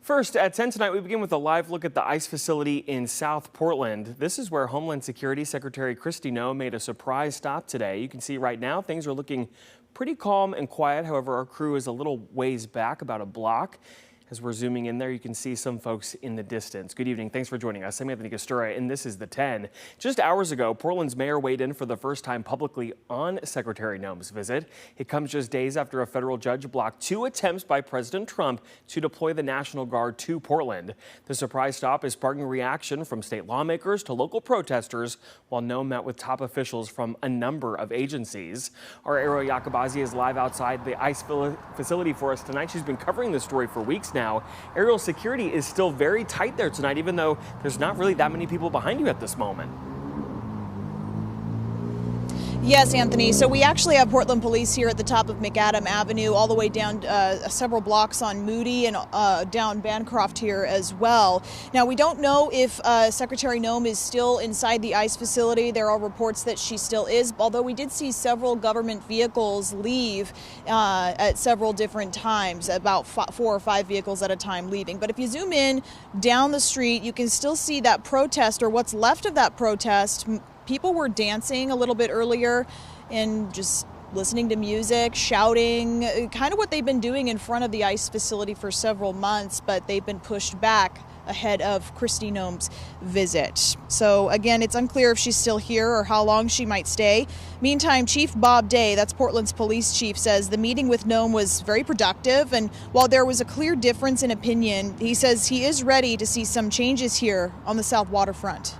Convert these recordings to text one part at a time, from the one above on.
First, at 10 tonight, we begin with a live look at the ICE facility in South Portland. This is where Homeland Security Secretary Kristi Noem made a surprise stop today. You can see right now things are looking pretty calm and quiet. However, our crew is a little ways back, about a block. As we're zooming in there, you can see some folks in the distance. Good evening. Thanks for joining us. I'm Anthony Castura, and this is the 10. Just hours ago, Portland's mayor weighed in for the first time publicly on Secretary Noem's visit. It comes just days after a federal judge blocked 2 attempts by President Trump to deploy the National Guard to Portland. The surprise stop is sparking reaction from state lawmakers to local protesters, while Noem met with top officials from a number of agencies. Our Ariel Yacobazi is live outside the ICE facility for us tonight. She's been covering this story for weeks now. Aerial security is still very tight there tonight, even though there's not really that many people behind you at this moment. Yes, Anthony. So we actually have Portland police here at the top of McAdam Avenue, all the way down several blocks on Moody and down Bancroft here as well. Now, we don't know if Secretary Noem is still inside the ICE facility. There are reports that she still is, although we did see several government vehicles leave at several different times, about 4 or 5 vehicles at a time leaving. But if you zoom in down the street, you can still see that protest, or what's left of that protest. People were dancing a little bit earlier and just listening to music, shouting, kind of what they've been doing in front of the ICE facility for several months, but they've been pushed back ahead of Kristi Noem's visit. So again, it's unclear if she's still here or how long she might stay. Meantime, Chief Bob Day, that's Portland's police chief, says the meeting with Noem was very productive, and while there was a clear difference in opinion, he says he is ready to see some changes here on the South Waterfront.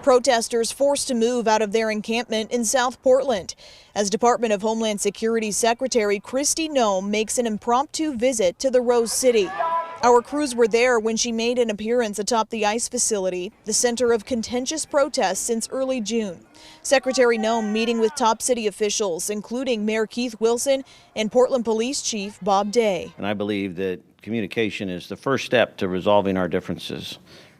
Protesters forced to move out of their encampment in South Portland as Department of Homeland Security Secretary Kristi Noem makes an impromptu visit to the Rose City. Our crews were there when she made an appearance atop the ICE facility, the center of contentious protests since early June. Secretary Noem meeting with top city officials, including Mayor Keith Wilson and Portland Police Chief Bob Day. And I believe that communication is the first step to resolving our differences,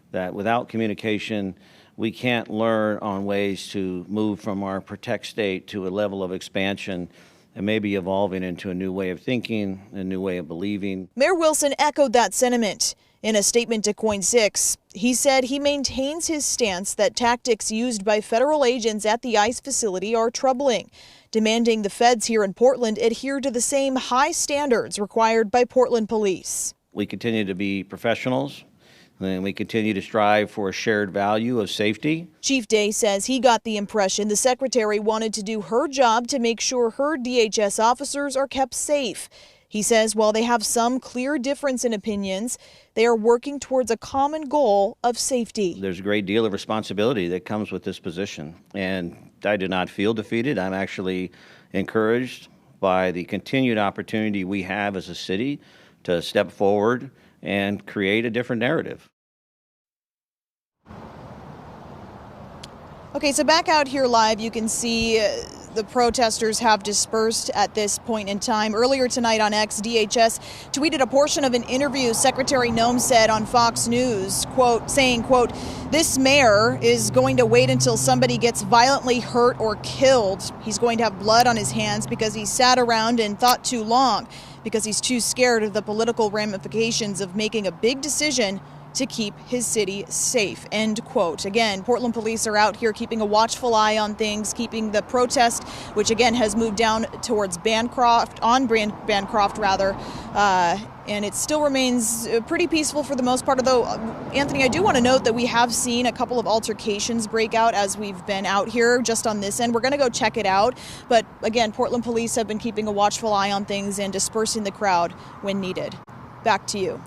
that without communication, we can't learn on ways to move from our protect state to a level of expansion and maybe evolving into a new way of thinking, a new way of believing. Mayor Wilson echoed that sentiment. In a statement to Coin 6, he said he maintains his stance that tactics used by federal agents at the ICE facility are troubling, demanding the feds here in Portland adhere to the same high standards required by Portland police. We continue to be professionals, and we continue to strive for a shared value of safety. Chief Day says he got the impression the secretary wanted to do her job to make sure her DHS officers are kept safe. He says while they have some clear difference in opinions, they are working towards a common goal of safety. There's a great deal of responsibility that comes with this position, and I do not feel defeated. I'm actually encouraged by the continued opportunity we have as a city to step forward and create a different narrative. Okay, so back out here live, you can see the protesters have dispersed at this point in time. Earlier tonight on X, DHS tweeted a portion of an interview Secretary Noem said on Fox News, saying, "This mayor is going to wait until somebody gets violently hurt or killed. He's going to have blood on his hands because he sat around and thought too long, because he's too scared of the political ramifications of making a big decision to keep his city safe," end quote. Again, Portland police are out here keeping a watchful eye on things, keeping the protest, which again has moved down towards Bancroft, and it still remains pretty peaceful for the most part. Although, Anthony, I do want to note that we have seen a couple of altercations break out as we've been out here just on this end. We're going to go check it out. But again, Portland police have been keeping a watchful eye on things and dispersing the crowd when needed. Back to you.